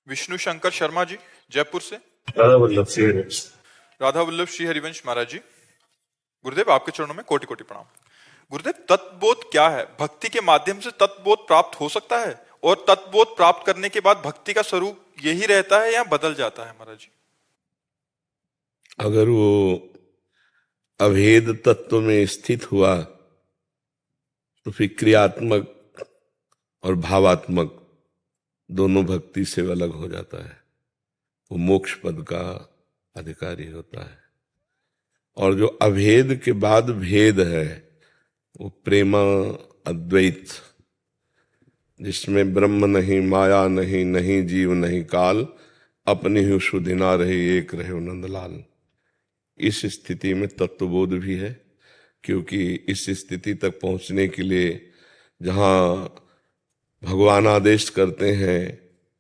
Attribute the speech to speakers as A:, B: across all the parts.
A: विष्णु शंकर शर्मा जी, जयपुर से।
B: राधा वल्लभ सिंह।
A: राधा वल्लभ श्री हरिवंश महाराज जी, गुरुदेव आपके चरणों में कोटि कोटि प्रणाम। गुरुदेव, तत्वबोध क्या है? भक्ति के माध्यम से तत्वबोध प्राप्त हो सकता है? और तत्वबोध प्राप्त करने के बाद भक्ति का स्वरूप यही रहता है या बदल जाता है महाराज जी?
B: अगर वो अभेद तत्व में स्थित हुआ तो फिर क्रियात्मक और भावात्मक दोनों भक्ति से अलग हो जाता है। वो मोक्ष पद का अधिकारी होता है। और जो अभेद के बाद भेद है वो प्रेम अद्वैत, जिसमें ब्रह्म नहीं, माया नहीं, नहीं जीव नहीं काल, अपनी ही शुद्धि ना रहे, एक रहे नंदलाल। इस स्थिति में तत्वबोध भी है, क्योंकि इस स्थिति तक पहुंचने के लिए जहाँ भगवान आदेश करते हैं,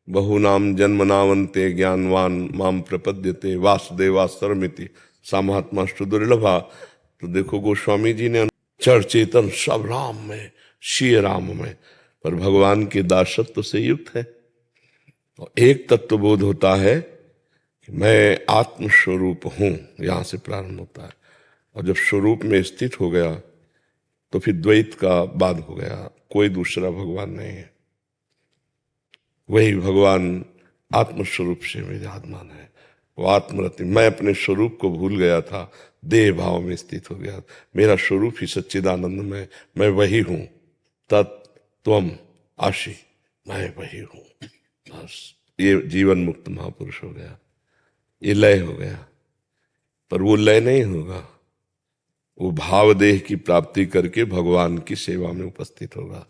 B: बहुनाम जन्मनावंते ज्ञानवान माम प्रपद्यते वासुदेवा सर्वमिति सा महात्मा दुर्लभा। तो देखो गोस्वामी जी ने चर चेतन सब राम में, श्री राम में, पर भगवान के दासत्व से युक्त है। और एक तत्वबोध होता है कि मैं आत्मस्वरूप हूं, यहां से प्रारंभ होता है। और जब स्वरूप में स्थित हो गया तो फिर द्वैत का बाद हो गया, कोई दूसरा भगवान नहीं है, वही भगवान आत्मस्वरूप से विराजमान है। वो आत्मरति, मैं अपने स्वरूप को भूल गया था, देह भाव में स्थित हो गया। मेरा स्वरूप ही सच्चिदानंद में, मैं वही हूं, तत्त्वम आशी, मैं वही हूं। बस ये जीवन मुक्त महापुरुष हो गया, ये लय हो गया। पर वो लय नहीं होगा, वो भाव देह की प्राप्ति करके भगवान की सेवा में उपस्थित होगा,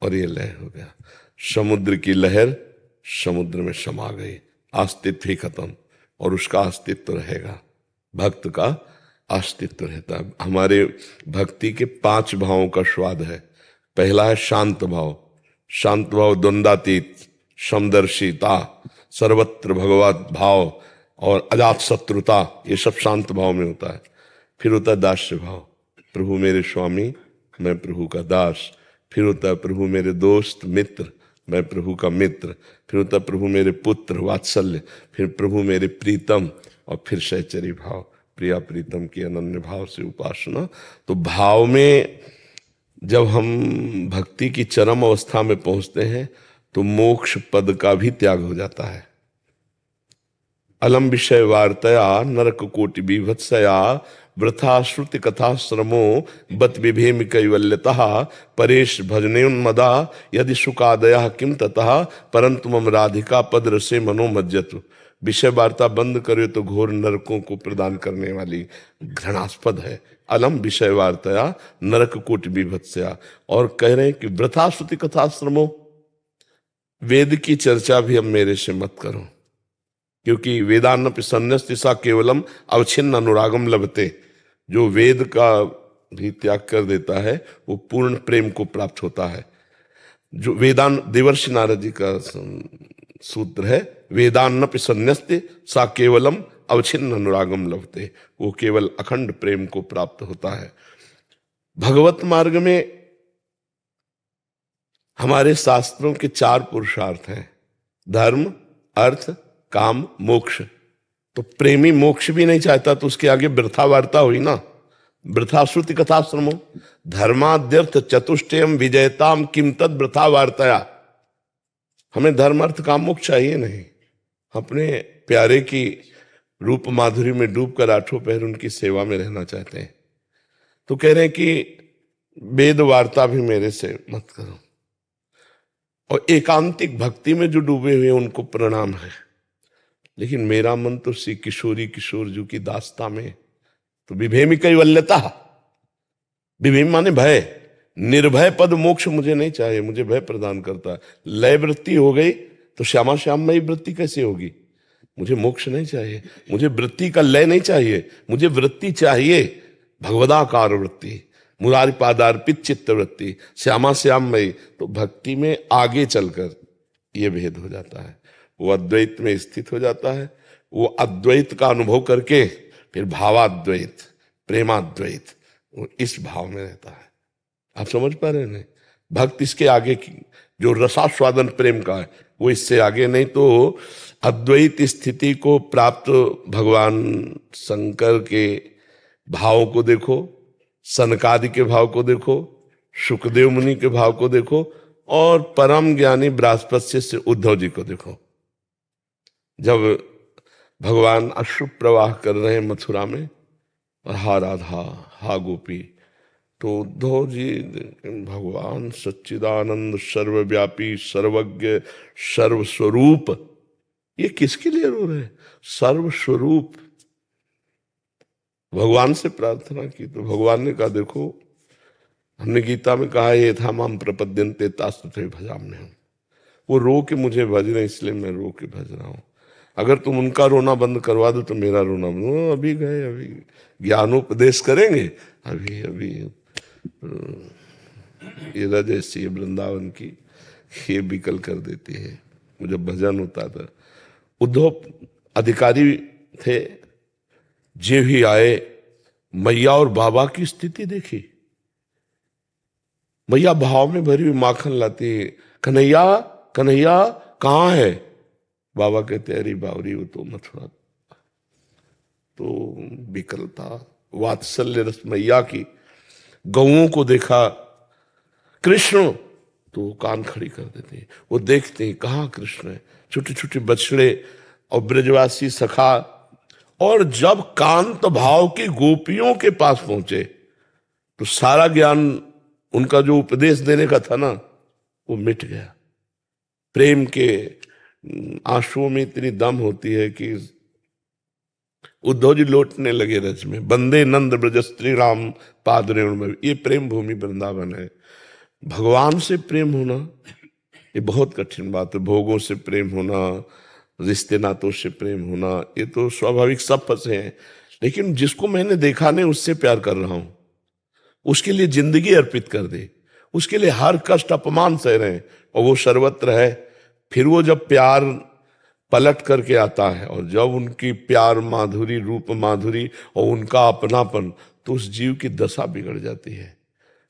B: और ये लय हो गया। समुद्र की लहर समुद्र में समा गई, अस्तित्व ही खत्म, और उसका अस्तित्व रहेगा। भक्त का अस्तित्व रहता है। हमारे भक्ति के 5 भावों का स्वाद है। पहला है शांत भाव। शांत भाव द्वंद्वातीत, समदर्शिता, सर्वत्र भगवत भाव और अजात शत्रुता, ये सब शांत भाव में होता है। फिर होता है दास्य भाव, प्रभु मेरे स्वामी, मैं प्रभु का दास। फिर होता है प्रभु मेरे दोस्त मित्र, मैं प्रभु का मित्र। फिर होता है प्रभु मेरे पुत्र, वात्सल्य। फिर प्रभु मेरे प्रीतम, और फिर सहचरी भाव, प्रिया प्रीतम की अनन्य भाव से उपासना। तो भाव में जब हम भक्ति की चरम अवस्था में पहुंचते हैं तो मोक्ष पद का भी त्याग हो जाता है। अलम विषय वार्तया नरक कोटि बीभत्सया वृथा श्रुति कथा श्रमो बत विभेम कैवल्यतः परेश भजनेन्मदा यदि सुखादया किम ततः परंतु मम राधिका पद रसे मनोमज्जतु। विषय वार्ता बंद करे तो घोर नरकों को प्रदान करने वाली घृणास्पद है। अलम विषय वार्तया नरक कोटि बीभत्सया। और कह रहे हैं कि वृथा श्रुति कथा श्रमो, वेद की चर्चा भी अब मेरे से मत करो, क्योंकि वेदान्नपि सन्न्यस्ति सा केवलम अवच्छिन्न अनुरागम लभते। जो वेद का भी त्याग कर देता है वो पूर्ण प्रेम को प्राप्त होता है। जो वेदांत, देवर्षि नारद जी का सूत्र है, वेदान्नपि सन्न्यस्ति सा केवलम अवच्छिन्न अनुरागम लभते, वो केवल अखंड प्रेम को प्राप्त होता है। भगवत मार्ग में हमारे शास्त्रों के 4 पुरुषार्थ हैं, धर्म, अर्थ, काम, मोक्ष। तो प्रेमी मोक्ष भी नहीं चाहता तो उसके आगे वृथा वार्ता हुई ना। वृथा श्रुति कथा श्रमो धर्माद्यर्थ चतुष्टयम विजयताम किम तद वृथा वार्तया। हमें धर्म अर्थ काम मोक्ष चाहिए नहीं, अपने प्यारे की रूप माधुरी में डूबकर 8 पहर उनकी सेवा में रहना चाहते हैं। तो कह रहे हैं कि वेद वार्ता भी मेरे से मत करो, और एकांतिक भक्ति में जो डूबे हुए उनको प्रणाम है। लेकिन मेरा मन तो श्री किशोरी किशोर जी की दास्ता में। तो विभेमी कैवल्यता, विभेम माने भय, निर्भय पद मोक्ष मुझे नहीं चाहिए, मुझे भय प्रदान करता है। लय वृत्ति हो गई तो श्यामा श्याममयी वृत्ति कैसे होगी? मुझे मोक्ष नहीं चाहिए, मुझे वृत्ति का लय नहीं चाहिए, मुझे वृत्ति चाहिए भगवदाकार वृत्ति, मुरारी पादार्पित चित्त वृत्ति, श्यामा श्याममयी। तो भक्ति में आगे चलकर यह भेद हो जाता है, वो अद्वैत में स्थित हो जाता है। वो अद्वैत का अनुभव करके फिर भावाद्वैत, प्रेमाद्वैत, वो इस भाव में रहता है। आप समझ पा रहे हैं? भक्त इसके आगे की जो रसास्वादन प्रेम का है वो इससे आगे नहीं। तो अद्वैत स्थिति को प्राप्त भगवान शंकर के भाव को देखो, सनकादि के भाव को देखो, सुखदेव मुनि के भाव को देखो, और परम ज्ञानी बृहस्पति से उद्धव जी को देखो। जब भगवान अश्रु प्रवाह कर रहे हैं मथुरा में, और हा राधा हा गोपी, तो उद्धव जी भगवान सच्चिदानंद सर्वव्यापी सर्वज्ञ सर्वस्वरूप, ये किसके लिए रो रहे हैं? सर्वस्वरूप भगवान से प्रार्थना की। तो भगवान ने कहा देखो, हमने गीता में कहा ये था माम प्रपद्यन्ते तास्तुते भजाम्यहम्। वो रो के मुझे भज रहे, इसलिए मैं रो के भज रहा हूं। अगर तुम उनका रोना बंद करवा दो तो मेरा रोना बंद। अभी गए, अभी ज्ञानोपदेश करेंगे, अभी अभी ये रजसी वृंदावन की ये बिकल कर देती है। वो जब भजन होता था, उद्धव अधिकारी थे, जे भी आए, मैया और बाबा की स्थिति देखी। मैया भाव में भरी हुई माखन लाती है, कन्हैया कन्हैया कहाँ है? बाबा कहते अरे बावरी वो तो मथुरा। तो बिकल था, वात्सल्य रस मैया की। गौओं को देखा कृष्ण, तो कान खड़ी कर देते हैं, वो देखते हैं कहाँ कृष्ण है। छोटे छोटे बछड़े और ब्रजवासी सखा, और जब कांत भाव की गोपियों के पास पहुंचे तो सारा ज्ञान उनका जो उपदेश देने का था ना, वो मिट गया। प्रेम के आंसुओं में इतनी दम होती है कि उद्धव जी लौटने लगे रज में। वंदे नंद ब्रज श्री राम पाद रेणु में। ये प्रेम भूमि वृंदावन है। भगवान से प्रेम होना ये बहुत कठिन बात है। भोगों से प्रेम होना, रिश्ते नातों से प्रेम होना, ये तो स्वाभाविक, सब फंसे हैं। लेकिन जिसको मैंने देखा नहीं उससे प्यार कर रहा हूं, उसके लिए जिंदगी अर्पित कर दे, उसके लिए हर कष्ट अपमान सह रहे हैं, और वो सर्वत्र है। फिर वो जब प्यार पलट करके आता है, और जब उनकी प्यार माधुरी, रूप माधुरी और उनका अपनापन, तो उस जीव की दशा बिगड़ जाती है।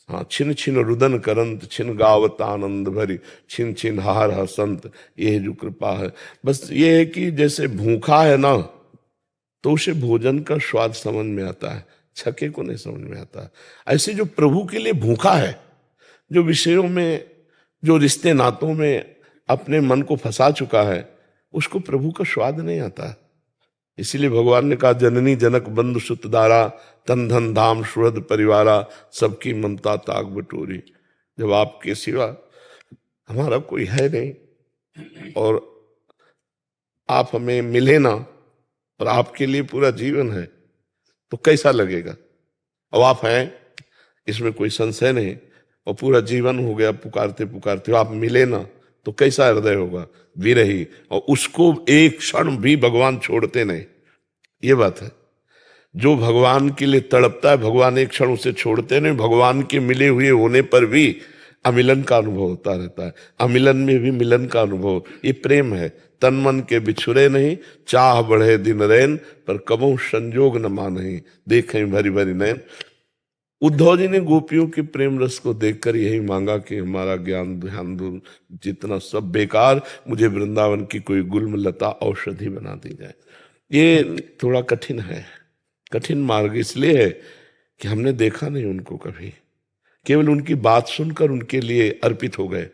B: हाँ, छिन छिन रुदन करंत, छिन गावत आनंद भरी, छिन छिन हार हसंत, ये जो कृपा है। बस ये है कि जैसे भूखा है ना, तो उसे भोजन का स्वाद समझ में आता है, छके को नहीं समझ में आता। ऐसे जो प्रभु के लिए भूखा है, जो विषयों में, जो रिश्ते नातों में अपने मन को फंसा चुका है, उसको प्रभु का स्वाद नहीं आता। इसीलिए भगवान ने कहा जननी जनक बंधु सुतदारा, तन धन धाम सुहृद परिवारा, सबकी ममता ताग बटोरी। जब आपके सिवा हमारा कोई है नहीं, और आप हमें मिले ना, और आपके लिए पूरा जीवन है, तो कैसा लगेगा? अब आप हैं, इसमें कोई संशय नहीं, और पूरा जीवन हो गया पुकारते पुकारते, आप मिले ना, तो कैसा हृदय होगा? विरही। और उसको एक क्षण भी भगवान छोड़ते नहीं, ये बात है। जो भगवान के लिए तड़पता है, भगवान एक क्षण उसे छोड़ते नहीं। भगवान के मिले हुए होने पर भी अमिलन का अनुभव होता रहता है, अमिलन में भी मिलन का अनुभव। ये प्रेम है। तन मन के बिछुरे नहीं, चाह बढ़े दिन रैन, पर कबहू संजोग न मानहि, देखें भरी भरी नैन। उद्धव जी ने गोपियों के प्रेम रस को देखकर यही मांगा कि हमारा ज्ञान ध्यान दूर जितना सब बेकार, मुझे वृंदावन की कोई गुल्म लता औषधि बना दी जाए। ये थोड़ा कठिन है, कठिन मार्ग इसलिए है कि हमने देखा नहीं उनको कभी, केवल उनकी बात सुनकर उनके लिए अर्पित हो गए।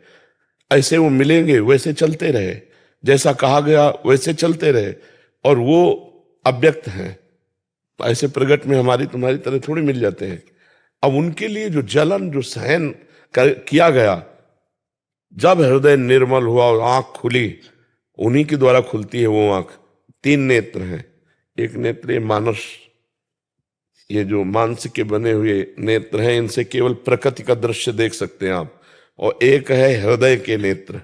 B: ऐसे वो मिलेंगे, वैसे चलते रहे, जैसा कहा गया वैसे चलते रहे, और वो अव्यक्त हैं, ऐसे प्रगट में हमारी तुम्हारी तरह थोड़ी मिल जाते हैं। अब उनके लिए जो जलन, जो सहन किया गया, जब हृदय निर्मल हुआ और आंख खुली, उन्हीं के द्वारा खुलती है वो आंख। 3 नेत्र हैं, एक नेत्र ये मानस, ये जो मांस के बने हुए नेत्र हैं, इनसे केवल प्रकृति का दृश्य देख सकते हैं आप, और एक है हृदय के नेत्र,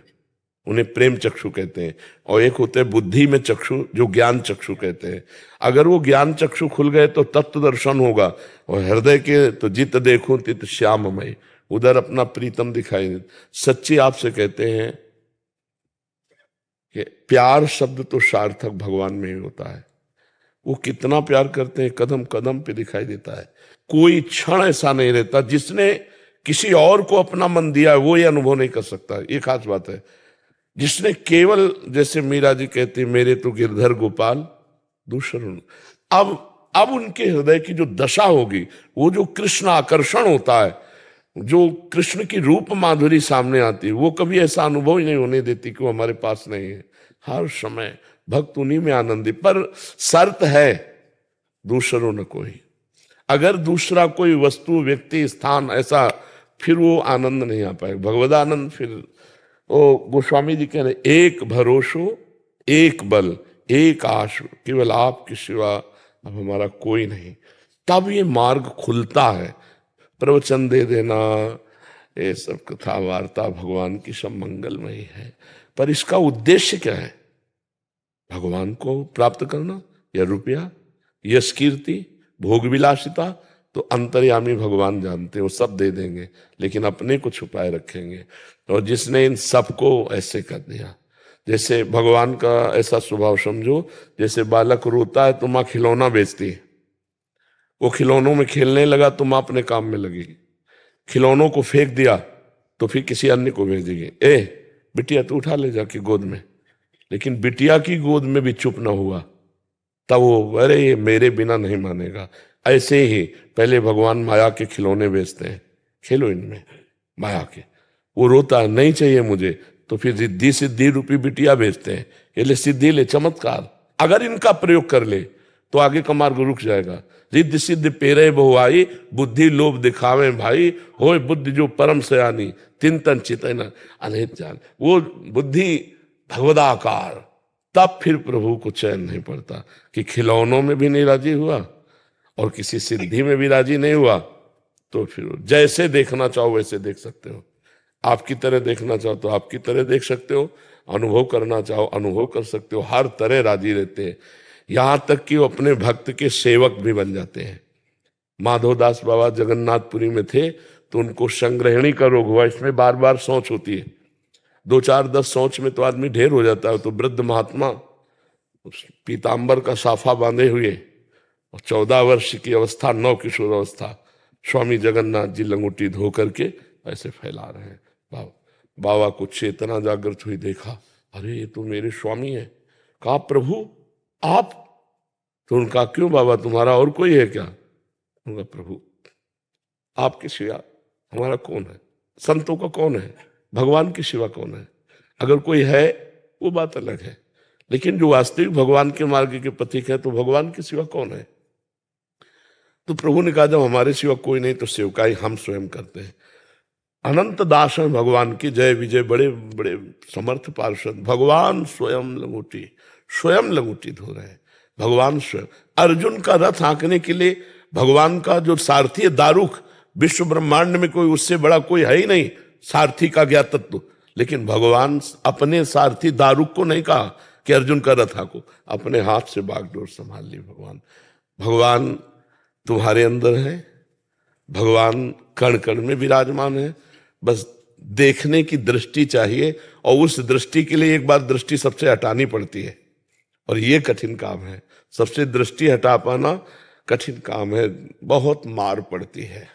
B: उन्हें प्रेम चक्षु कहते हैं, और एक होते हैं बुद्धि में चक्षु, जो ज्ञान चक्षु कहते हैं। अगर वो ज्ञान चक्षु खुल गए तो तत्व दर्शन होगा, और हृदय के तो जित देखूं तित श्याममय, उधर अपना प्रीतम दिखाई दे। सच्ची आपसे कहते हैं कि प्यार शब्द तो सार्थक भगवान में ही होता है। वो कितना प्यार करते हैं कदम कदम पे दिखाई देता है। कोई क्षण ऐसा नहीं रहता जिसने किसी और को अपना मन दिया है वो ये अनुभव नहीं कर सकता। ये खास बात है। जिसने केवल, जैसे मीरा जी कहती मेरे तो गिरधर गोपाल दूसरों, अब उनके हृदय की जो दशा होगी, वो जो कृष्ण आकर्षण होता है, जो कृष्ण की रूप माधुरी सामने आती है, वो कभी ऐसा अनुभव ही नहीं होने देती कि वो हमारे पास नहीं है। हर समय भक्त उन्हीं में आनंदी। पर शर्त है, दूसरों न कोई। अगर दूसरा कोई वस्तु, व्यक्ति, स्थान ऐसा, फिर वो आनंद नहीं आ पाएगा, भगवदानंद। फिर वो गोस्वामी जी कह रहे, एक भरोसो एक बल एक आश, केवल आपके सिवा अब हमारा कोई नहीं। तब ये मार्ग खुलता है। प्रवचन दे देना, ये सब कथा वार्ता भगवान की सब मंगलमयी है, पर इसका उद्देश्य क्या है? भगवान को प्राप्त करना या रुपया, यश, कीर्ति, भोग विलासिता? तो अंतर्यामी भगवान जानते हैं, वो सब दे देंगे, लेकिन अपने को छुपाए रखेंगे। और जिसने इन सबको ऐसे कर दिया, जैसे भगवान का ऐसा स्वभाव समझो, जैसे बालक रोता है तो माँ खिलौना बेचती है, वो खिलौनों में खेलने लगा तो माँ अपने काम में लगी। खिलौनों को फेंक दिया तो फिर किसी अन्य को भेज देगी, बिटिया तू उठा ले जाके गोद में। लेकिन बिटिया की गोद में भी चुप ना हुआ, तब वो, अरे ये मेरे बिना नहीं मानेगा। ऐसे ही पहले भगवान माया के खिलौने बेचते हैं, खेलो इनमें माया के। वो रोता है नहीं चाहिए मुझे, तो फिर रिद्धि सिद्धि रूपी बिटिया बेचते हैं, ये ले सिद्धि ले, चमत्कार। अगर इनका प्रयोग कर ले तो आगे का मार्ग रुक जाएगा। रिद्धि सिद्धि पेरे बहुआई, बुद्धि लोभ दिखावे भाई, होय बुद्धि जो परम सयानी, तिन तन चितन अनहित जान। वो बुद्धि भगवदाकार, तब फिर प्रभु को चैन नहीं पड़ता कि खिलौनों में भी नहीं राजी हुआ और किसी सिद्धि में भी राजी नहीं हुआ, तो फिर जैसे देखना चाहो वैसे देख सकते हो, आपकी तरह देखना चाहो तो आपकी तरह देख सकते हो, अनुभव करना चाहो अनुभव कर सकते हो। हर तरह राजी रहते हैं, यहां तक कि वो अपने भक्त के सेवक भी बन जाते हैं। माधवदास बाबा जगन्नाथपुरी में थे तो उनको संग्रहणी का रोग हुआ, इसमें बार बार सोच होती है, 2 4 10 सोच में तो आदमी ढेर हो जाता है। तो वृद्ध महात्मा पीताम्बर का साफा बांधे हुए और 14 वर्ष की अवस्था, 9 किशोर अवस्था, स्वामी जगन्नाथ जी लंगोटी धो करके ऐसे फैला रहे हैं। बाबा को चेतना जागृत हुई, देखा अरे ये तो मेरे स्वामी है। कहा प्रभु आप? तो उनका क्यों बाबा, तुम्हारा और कोई है क्या? उनका प्रभु आपके सिवा हमारा कौन है, संतों का कौन है, भगवान के सिवा कौन है? अगर कोई है वो बात अलग है, लेकिन जो वास्तविक भगवान के मार्ग के पथिक है तो भगवान के सिवा कौन है? तो प्रभु ने कहा जब हमारे सिवा कोई नहीं तो सेवकाई हम स्वयं करते हैं। अनंत दास हैं भगवान की, जय विजय, बड़े बड़े समर्थ पार्षद, भगवान स्वयं लंगोटी धो रहे हैं। भगवान स्वयं अर्जुन का रथ हाँकने के लिए भगवान का जो सारथी है दारुक, विश्व ब्रह्मांड में कोई उससे बड़ा कोई है ही नहीं सारथी का ज्ञात तत्व। लेकिन भगवान अपने सारथी दारुक को नहीं कहा कि अर्जुन का रथ हाँको, अपने हाथ से बागडोर संभाल ली। भगवान तुम्हारे अंदर है, भगवान कण कण में विराजमान है, बस देखने की दृष्टि चाहिए। और उस दृष्टि के लिए एक बार दृष्टि सबसे हटानी पड़ती है, और ये कठिन काम है। सबसे दृष्टि हटा पाना कठिन काम है, बहुत मार पड़ती है।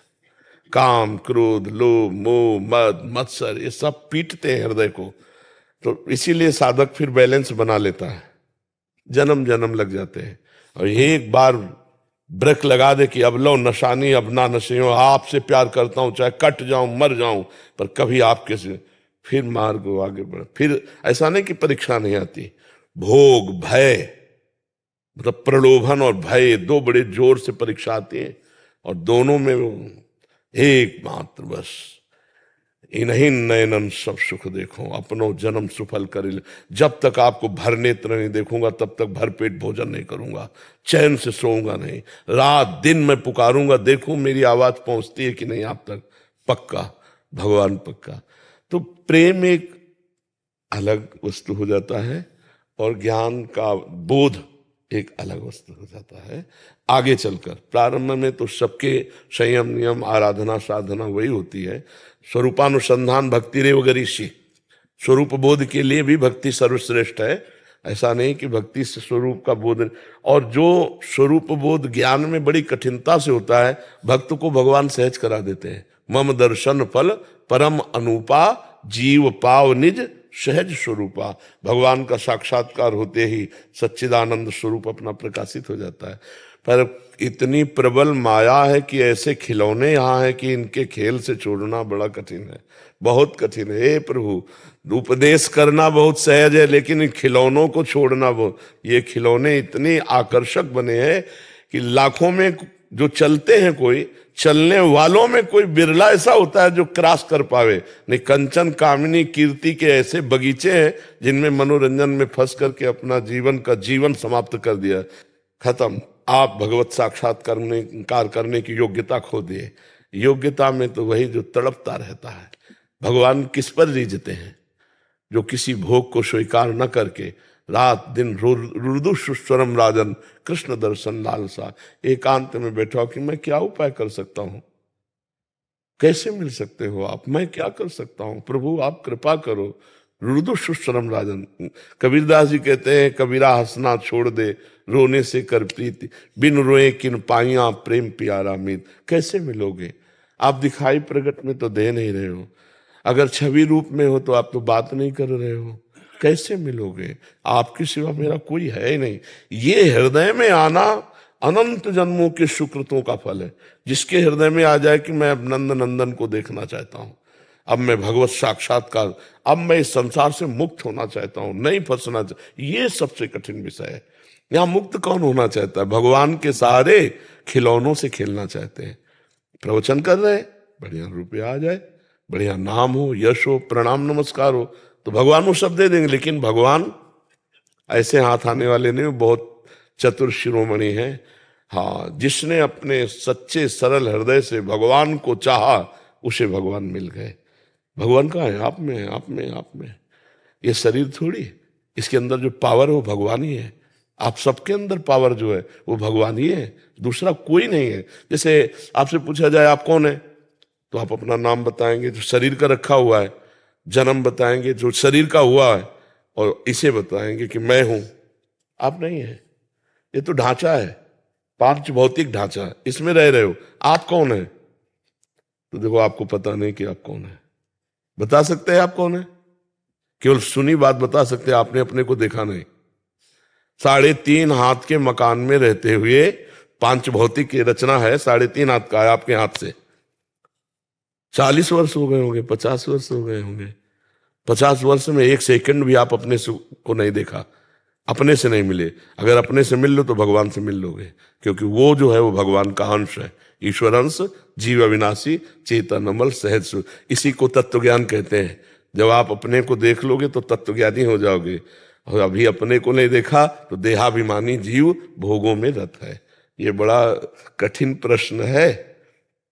B: काम, क्रोध, लोभ, मोह, मद, मत्सर, ये सब पीटते हैं हृदय को। तो इसीलिए साधक फिर बैलेंस बना लेता है, जन्म जन्म लग जाते हैं। और एक बार ब्रेक लगा दे कि अब लो नशानी, अब ना नशे हो, आपसे प्यार करता हूं, चाहे कट जाऊं मर जाऊं, पर कभी आपके से, फिर मार्ग आगे बढ़। फिर ऐसा नहीं कि परीक्षा नहीं आती, भोग, भय, मतलब प्रलोभन और भय, दो बड़े जोर से परीक्षा आती है। और दोनों में एकमात्र बस इन्हीं नयनन सब सुख देखो, अपनो जन्म सुफल कर। जब तक आपको भर नेत्र नहीं देखूंगा तब तक भर पेट भोजन नहीं करूंगा, चैन से सोऊंगा नहीं, रात दिन मैं पुकारूंगा, देखूं मेरी आवाज पहुंचती है कि नहीं आप तक। पक्का भगवान पक्का। तो प्रेम एक अलग वस्तु हो जाता है और ज्ञान का बोध एक अलग वस्तु हो जाता है। आगे चलकर प्रारंभ में तो सबके संयम नियम आराधना साधना वही होती है। स्वरूपानुसंधान भक्ति रेव गरिषि, स्वरूप बोध के लिए भी भक्ति सर्वश्रेष्ठ है। ऐसा नहीं कि भक्ति से स्वरूप का बोध, और जो स्वरूप बोध ज्ञान में बड़ी कठिनता से होता है, भक्त को भगवान सहज करा देते हैं। मम दर्शन फल परम अनुपा, जीव पाव निज सहज स्वरूपा, भगवान का साक्षात्कार होते ही सच्चिदानंद स्वरूप अपना प्रकाशित हो जाता है। पर इतनी प्रबल माया है कि ऐसे खिलौने यहाँ हैं कि इनके खेल से छोड़ना बड़ा कठिन है, बहुत कठिन है। हे प्रभु, उपदेश करना बहुत सहज है, लेकिन इन खिलौनों को छोड़ना बहुत, ये खिलौने इतने आकर्षक बने हैं कि लाखों में जो चलते हैं, कोई चलने वालों में कोई बिरला ऐसा होता है जो क्रॉस कर पावे। नहीं, कंचन कामिनी कीर्ति के ऐसे बगीचे हैं जिनमें मनोरंजन में फंस करके अपना जीवन का जीवन समाप्त कर दिया, खत्म। आप भगवत साक्षात्कार करने की योग्यता खो दिए। योग्यता में तो वही जो तड़पता रहता है। भगवान किस पर रीझते हैं? जो किसी भोग को स्वीकार न करके रात दिन रुदु सुस्वरम राजन कृष्ण दर्शन लालसा, एकांत में बैठा हो कि मैं क्या उपाय कर सकता हूं, कैसे मिल सकते हो आप, मैं क्या कर सकता हूं, प्रभु आप कृपा करो। रुदु सुस्वरम राजन, कबीरदास जी कहते हैं, कबीरा हंसना छोड़ दे, रोने से कर प्रीति, बिन रोए किन पाइया प्रेम प्यारा मीत। कैसे मिलोगे? आप दिखाई प्रगट में तो दे नहीं रहे हो, अगर छवि रूप में हो तो आप तो बात नहीं कर रहे हो, कैसे मिलोगे? आपके सिवा मेरा कोई है ही नहीं। ये हृदय में आना अनंत जन्मों के सुकृतों का फल है। जिसके हृदय में आ जाए कि मैं अब नंद नंदन को देखना चाहता हूं, अब मैं भगवत साक्षात्कार, अब मैं इस संसार से मुक्त होना चाहता हूं, नहीं फंसना चाहता, ये सबसे कठिन विषय है। यहां मुक्त कौन होना चाहता है? भगवान के सारे खिलौनों से खेलना चाहते हैं। प्रवचन कर रहे, बढ़िया रुपया आ जाए, बढ़िया नाम हो, यश हो, प्रणाम नमस्कार हो, तो भगवान वो सब दे देंगे। लेकिन भगवान ऐसे हाथ आने वाले नहीं, बहुत चतुर शिरोमणि हैं। हाँ, जिसने अपने सच्चे सरल हृदय से भगवान को चाहा, उसे भगवान मिल गए। भगवान कहाँ है? आप में, आप में, आप में। ये शरीर थोड़ी, इसके अंदर जो पावर है वो भगवान ही है। आप सबके अंदर पावर जो है वो भगवान ही है, दूसरा कोई नहीं है। जैसे आपसे पूछा जाए आप कौन है, तो आप अपना नाम बताएंगे जो शरीर का रखा हुआ है, जन्म बताएंगे जो शरीर का हुआ है, और इसे बताएंगे कि मैं हूं। आप नहीं है, ये तो ढांचा है, पांच भौतिक ढांचा है, इसमें रह रहे हो। आप कौन है? तो देखो, आपको पता नहीं कि आप कौन है। बता सकते हैं आप कौन है? केवल सुनी बात बता सकते हैं, आपने अपने को देखा नहीं। 3.5 हाथ के मकान में रहते हुए, 5 भौतिक की रचना है, 3.5 हाथ का है आपके हाथ से। 40 वर्ष हो गए होंगे, 50 वर्ष हो गए होंगे। 50 वर्ष में 1 सेकंड भी आप अपने को नहीं देखा, अपने से नहीं मिले। अगर अपने से मिल लो तो भगवान से मिल लोगे, क्योंकि वो जो है वो भगवान का अंश है। ईश्वर अंश, जीव अविनाशी, चेतन अमल, सहज सुख, इसी को तत्व ज्ञान कहते हैं। जब आप अपने को देख लोगे तो तत्वज्ञानी हो जाओगे। और अभी अपने को नहीं देखा तो देहाभिमानी जीव भोगों में रत है। ये बड़ा कठिन प्रश्न है।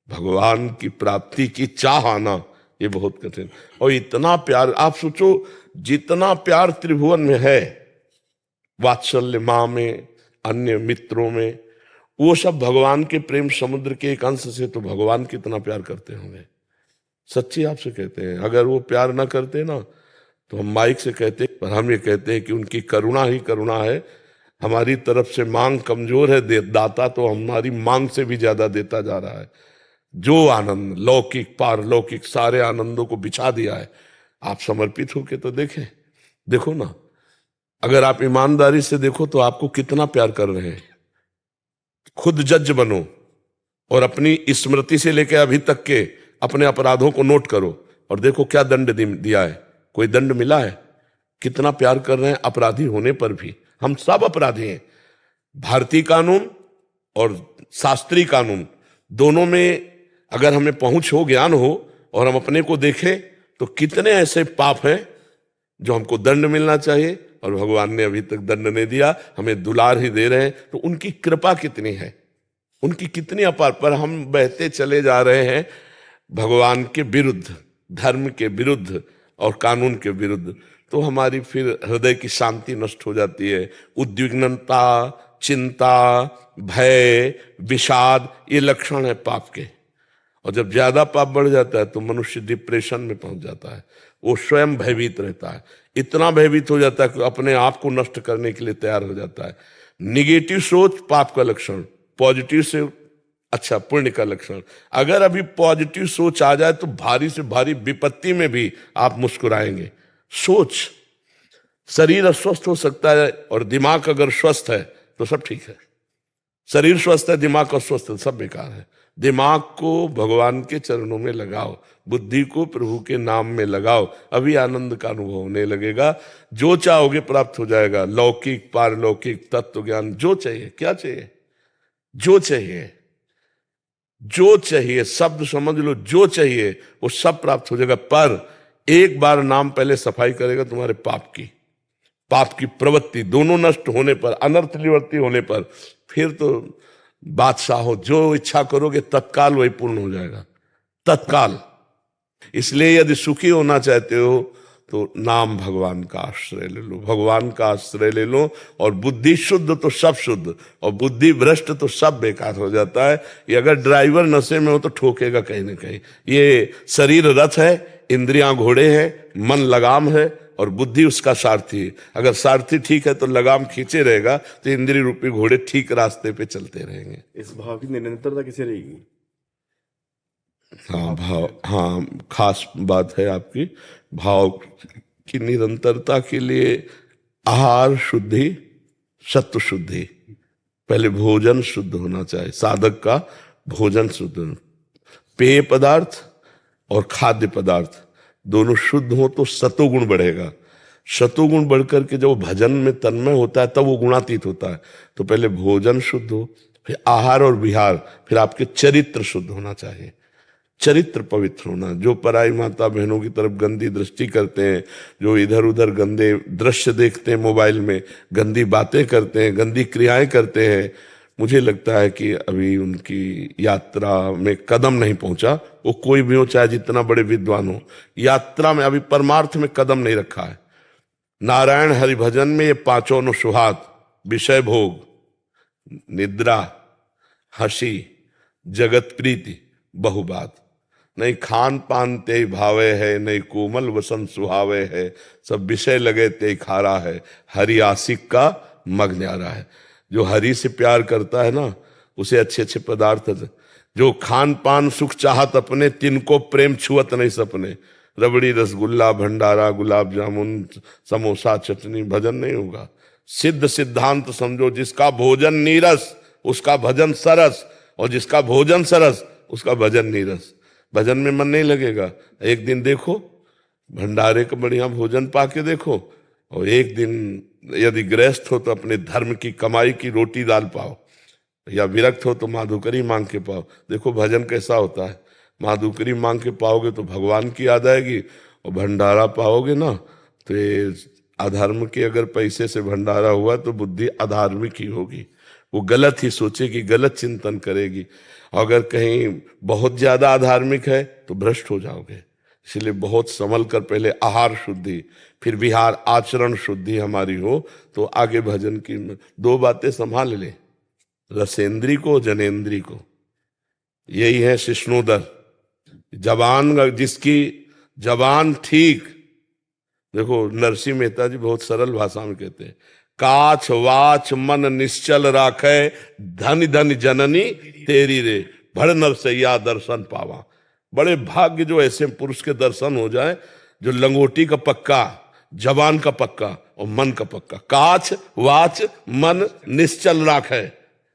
B: भगवान की प्राप्ति की चाह आना ये बहुत कठिन। और इतना प्यार, आप सोचो, जितना प्यार त्रिभुवन में है, वात्सल्य माँ में, अन्य मित्रों में, वो सब भगवान के प्रेम समुद्र के एक अंश से, तो भगवान कितना प्यार करते होंगे। सच्ची आपसे कहते हैं, अगर वो प्यार ना करते ना तो हम माइक से कहते, पर हम ये कहते हैं कि उनकी करुणा ही करुणा है। हमारी तरफ से मांग कमजोर है, दाता तो हमारी मांग से भी ज्यादा देता जा रहा है। जो आनंद लौकिक पारलौकिक सारे आनंदों को बिछा दिया है। आप समर्पित होके तो देखें, देखो ना, अगर आप ईमानदारी से देखो तो आपको कितना प्यार कर रहे हैं। खुद जज बनो और अपनी स्मृति से लेकर अभी तक के अपने अपराधों को नोट करो और देखो क्या दंड दिया है। कोई दंड मिला है? कितना प्यार कर रहे हैं अपराधी होने पर भी। हम सब अपराधी हैं। भारतीय कानून और शास्त्रीय कानून दोनों में अगर हमें पहुंच हो, ज्ञान हो, और हम अपने को देखें तो कितने ऐसे पाप हैं जो हमको दंड मिलना चाहिए और भगवान ने अभी तक दंड नहीं दिया, हमें दुलार ही दे रहे हैं। तो उनकी कृपा कितनी है, उनकी कितनी अपार। पर हम बहते चले जा रहे हैं भगवान के विरुद्ध, धर्म के विरुद्ध और कानून के विरुद्ध। तो हमारी फिर हृदय की शांति नष्ट हो जाती है। उद्विग्नता, चिंता, भय, विषाद, ये लक्षण है पाप के। और जब ज्यादा पाप बढ़ जाता है तो मनुष्य डिप्रेशन में पहुंच जाता है। वो स्वयं भयभीत रहता है, इतना भयभीत हो जाता है कि अपने आप को नष्ट करने के लिए तैयार हो जाता है। निगेटिव सोच पाप का लक्षण, पॉजिटिव से अच्छा पुण्य का लक्षण। अगर अभी पॉजिटिव सोच आ जाए तो भारी से भारी विपत्ति में भी आप मुस्कुराएंगे। सोच। शरीर अस्वस्थ हो सकता है और दिमाग अगर स्वस्थ है तो सब ठीक है। शरीर स्वस्थ है, दिमाग अस्वस्थ है, सब बेकार है। दिमाग को भगवान के चरणों में लगाओ, बुद्धि को प्रभु के नाम में लगाओ, अभी आनंद का अनुभव होने लगेगा। जो चाहोगे प्राप्त हो जाएगा। लौकिक, पारलौकिक, तत्व ज्ञान, जो चाहिए। क्या चाहिए? जो चाहिए, जो चाहिए, शब्द समझ लो, जो चाहिए वो सब प्राप्त हो जाएगा। पर एक बार नाम पहले सफाई करेगा तुम्हारे पाप की प्रवृत्ति दोनों नष्ट होने पर, अनर्थ निवृत्ति होने पर, फिर तो बादशाह हो, जो इच्छा करोगे तत्काल वही पूर्ण हो जाएगा, तत्काल। इसलिए यदि सुखी होना चाहते हो तो नाम भगवान का आश्रय ले लो, भगवान का आश्रय ले लो। और बुद्धि शुद्ध तो सब शुद्ध, और बुद्धि भ्रष्ट तो सब बेकार हो जाता है। ये अगर ड्राइवर नशे में हो तो ठोकेगा कहीं ना कहीं। ये शरीर रथ है, इंद्रियां घोड़े हैं, मन लगाम है और बुद्धि उसका सारथी है। अगर सारथी ठीक है तो लगाम खींचे रहेगा, तो इंद्रिय रूपी घोड़े ठीक रास्ते पे चलते रहेंगे।
C: इस भाव की निरंतरता कैसे रहेगी?
B: हाँ, भाव, हाँ, खास बात है आपकी। भाव की निरंतरता के लिए आहार शुद्धि, सत्व शुद्धि। पहले भोजन शुद्ध होना चाहिए, साधक का भोजन शुद्ध। पेय पदार्थ और खाद्य पदार्थ दोनों शुद्ध हो तो सतोगुण बढ़ेगा। सतोगुण बढ़कर के जब वो भजन में तन्मय होता है तब वो गुणातीत होता है। तो पहले भोजन शुद्ध हो, फिर आहार और विहार, फिर आपके चरित्र शुद्ध होना चाहिए, चरित्र पवित्र होना। जो पराई माता बहनों की तरफ गंदी दृष्टि करते हैं, जो इधर उधर गंदे दृश्य देखते हैं, मोबाइल में गंदी बातें करते हैं, गंदी क्रियाएं करते हैं, मुझे लगता है कि अभी उनकी यात्रा में कदम नहीं पहुंचा। वो कोई भी हो, चाहे जितना बड़े विद्वान हो, यात्रा में अभी परमार्थ में कदम नहीं रखा है। नारायण हरिभजन में ये पांचों नो सुहाग, विषय भोग, निद्रा, हंसी, जगत प्रीति, बहुबात। नहीं खान पान ते भावे है, नहीं कोमल वसन सुहावे है, सब विषय लगे ते खारा है, हरि आशिक का मग न्यारा है। जो हरि से प्यार करता है ना, उसे अच्छे अच्छे पदार्थ, जो खान पान सुख चाहत अपने, तिनको प्रेम छुअत नहीं सपने। रबड़ी, रसगुल्ला, भंडारा, गुलाब जामुन, समोसा, चटनी, भजन नहीं होगा। सिद्ध सिद्धांत समझो, जिसका भोजन नीरस उसका भजन सरस, और जिसका भोजन सरस उसका भजन नीरस। भजन में मन नहीं लगेगा। एक दिन देखो भंडारे का बढ़िया भोजन पाके देखो, और एक दिन यदि गृहस्थ हो तो अपने धर्म की कमाई की रोटी दाल पाओ, या विरक्त हो तो माधुकरी मांग के पाओ। देखो भजन कैसा होता है। माधुकरी मांग के पाओगे तो भगवान की याद आएगी, और भंडारा पाओगे ना तो ये अधर्म के अगर पैसे से भंडारा हुआ तो बुद्धि अधार्मिक ही होगी, वो गलत ही सोचेगी, गलत चिंतन करेगी। अगर कहीं बहुत ज्यादा अधार्मिक है तो भ्रष्ट हो जाओगे। इसलिए बहुत संभल कर पहले आहार शुद्धि, फिर विहार आचरण शुद्धि हमारी हो तो आगे भजन की। दो बातें संभाल ले, रसेंद्री को, जनेन्द्री को। यही है शिष्णोदर। जबान, जिसकी जबान ठीक, देखो नरसिंह मेहता जी बहुत सरल भाषा में कहते हैं, काछ वाच मन निश्चल राखे, धन धन जननी तेरी रे, भड़ नरसैया दर्शन पावा। बड़े भाग्य जो ऐसे पुरुष के दर्शन हो जाए, जो लंगोटी का पक्का, जबान का पक्का और मन का पक्का। काछ वाच मन निश्चल राखे।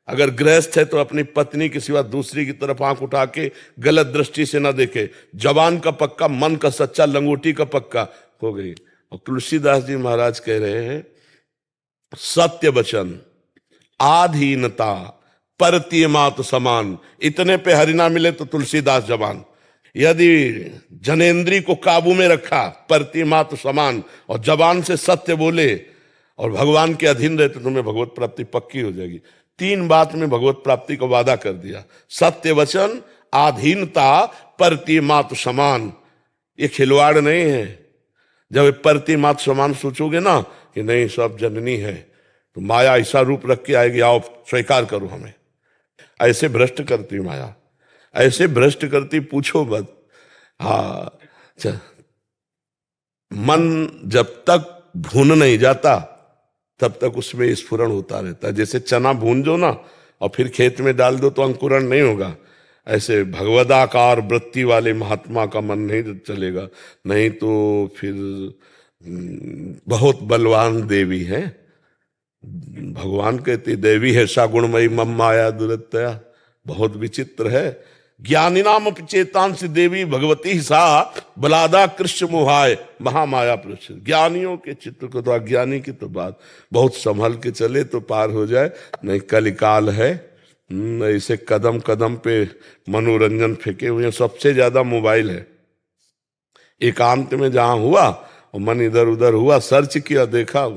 B: अगर गृहस्थ है तो अपनी पत्नी के सिवा दूसरी की तरफ आंख उठा के गलत दृष्टि से ना देखे। जबान का पक्का, मन का सच्चा, लंगोटी का पक्का हो गई। और तुलसीदास जी महाराज कह रहे हैं, सत्य वचन, आधीनता, परतीयमात समान। इतने पे हरि ना मिले तो तुलसीदास जबान। यदि जनेन्द्री को काबू में रखा, परतीयमात समान, और जबान से सत्य बोले और भगवान के अधीन रहे तो तुम्हें भगवत प्राप्ति पक्की हो जाएगी। तीन बात में भगवत प्राप्ति का वादा कर दिया, सत्य वचन, आधीनता, परतीयमात समान। ये खिलवाड़ नहीं है। जब परतीयमात समान सोचोगे ना कि नहीं सब जननी है, तो माया ऐसा रूप रख के आएगी, आओ स्वीकार करो हमें। ऐसे भ्रष्ट करती माया, ऐसे भ्रष्ट करती पूछो मत। हाँ, मन जब तक भून नहीं जाता तब तक उसमें स्फुरण होता रहता है। जैसे चना भूंजो ना और फिर खेत में डाल दो तो अंकुरण नहीं होगा, ऐसे भगवदाकार वृत्ति वाले महात्मा का मन नहीं चलेगा। नहीं तो फिर बहुत बलवान देवी है। भगवान कहते देवी है सा गुणमयी मम माया दुरत्या, बहुत विचित्र है। ज्ञानी नाम चेतांश देवी भगवती सा बलादा कृष्ण मोहाय महामाया पुरुष। ज्ञानियों के चित्र को तो अज्ञानी की तो बात, बहुत संभल के चले तो पार हो जाए, नहीं कलिकाल है। ऐसे कदम कदम पे मनोरंजन फेंके हुए हैं, सबसे ज्यादा मोबाइल है। एकांत में जहां हुआ और मन इधर उधर हुआ, सर्च किया, देखा,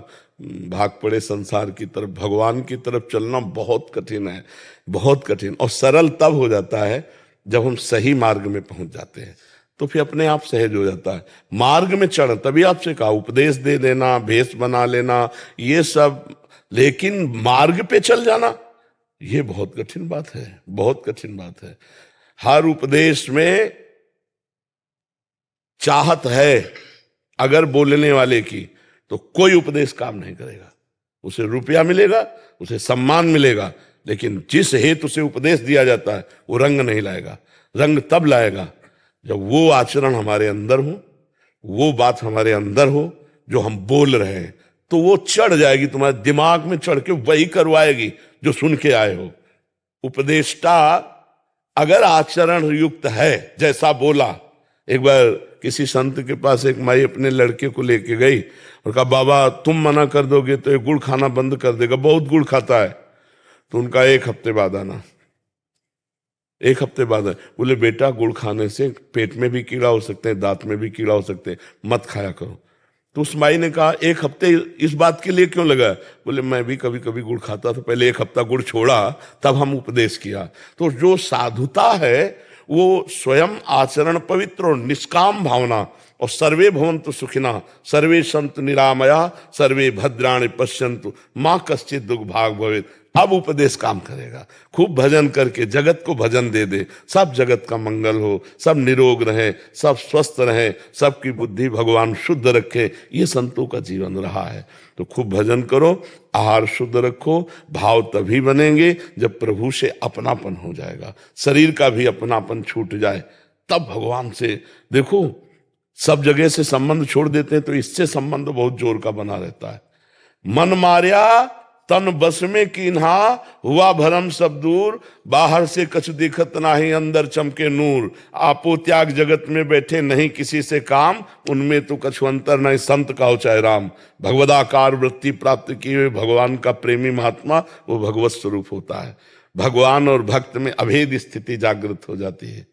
B: भाग पड़े संसार की तरफ। भगवान की तरफ चलना बहुत कठिन है, बहुत कठिन। और सरल तब हो जाता है जब हम सही मार्ग में पहुंच जाते हैं, तो फिर अपने आप सहज हो जाता है। मार्ग में चढ़, तभी आपसे कहा उपदेश दे देना, भेष बना लेना, ये सब, लेकिन मार्ग पे चल जाना ये बहुत कठिन बात है, बहुत कठिन बात है। हर उपदेश में चाहत है अगर बोलने वाले की, तो कोई उपदेश काम नहीं करेगा। उसे रुपया मिलेगा, उसे सम्मान मिलेगा, लेकिन जिस हेतु से उपदेश दिया जाता है वो रंग नहीं लाएगा। रंग तब लाएगा जब वो आचरण हमारे अंदर हो, वो बात हमारे अंदर हो जो हम बोल रहे हैं, तो वो चढ़ जाएगी, तुम्हारे दिमाग में चढ़ के वही करवाएगी जो सुन के आए हो। उपदेष्टा अगर आचरण युक्त है, जैसा बोला। एक बार किसी संत के पास एक माई अपने लड़के को लेके गई और कहा बाबा तुम मना कर दोगे तो ये गुड़ खाना बंद कर देगा, बहुत गुड़ खाता है। तो उनका 1 हफ्ते बाद आना, 1 हफ्ते बाद। बोले बेटा गुड़ खाने से पेट में भी कीड़ा हो सकते हैं, दांत में भी कीड़ा हो सकते हैं, मत खाया करो। तो उस माई ने कहा 1 हफ्ते इस बात के लिए क्यों लगा? बोले मैं भी कभी कभी गुड़ खाता था, पहले 1 हफ्ता गुड़ छोड़ा, तब हम उपदेश किया। तो जो साधुता है वो स्वयं आचरण पवित्र और निष्काम भावना, और सर्वे भवन्तु सुखिनः सर्वे सन्तु निरामया सर्वे भद्राणि पश्यन्तु मां कश्चित् दुर्भाग् भवेत्। अब उपदेश काम करेगा। खूब भजन करके जगत को भजन दे दे, सब जगत का मंगल हो, सब निरोग रहे, सब स्वस्थ रहे, सबकी बुद्धि भगवान शुद्ध रखे, ये संतों का जीवन रहा है। तो खूब भजन करो, आहार शुद्ध रखो, भाव तभी बनेंगे जब प्रभु से अपनापन हो जाएगा, शरीर का भी अपनापन छूट जाए, तब भगवान से। देखो सब जगह से संबंध छोड़ देते हैं तो इससे संबंध बहुत जोर का बना रहता है। मन मार्या तन बस में कीन्हा हुआ भरम सब दूर, बाहर से कछु दिखत नाही अंदर चमके नूर। आपो त्याग जगत में बैठे नहीं किसी से काम, उनमें तो कछु अंतर नहीं संत का हो चाहे राम। भगवदाकार वृत्ति प्राप्त किए हुए भगवान का प्रेमी महात्मा वो भगवत स्वरूप होता है। भगवान और भक्त में अभेद स्थिति जागृत हो जाती है।